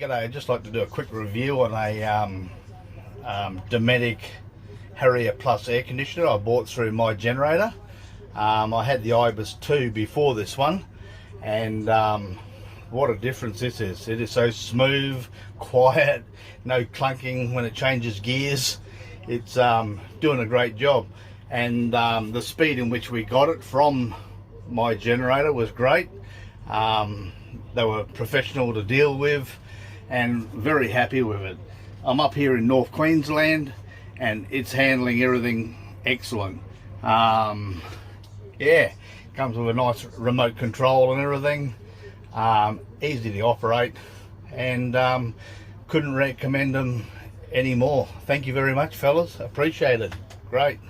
g'day. I'd just like to do a quick review on a Dometic Harrier Plus Air Conditioner I bought through my generator. I had the Ibis 2 before this one, and what a difference this is. It is so smooth, quiet, no clunking when it changes gears. It's doing a great job, and the speed in which we got it from my generator was great. They were professional to deal with and very happy with it. I'm up here in North Queensland and it's handling everything excellent. Yeah, comes with a nice remote control and everything, easy to operate, and couldn't recommend them anymore. Thank you very much, fellas, appreciate it. Great.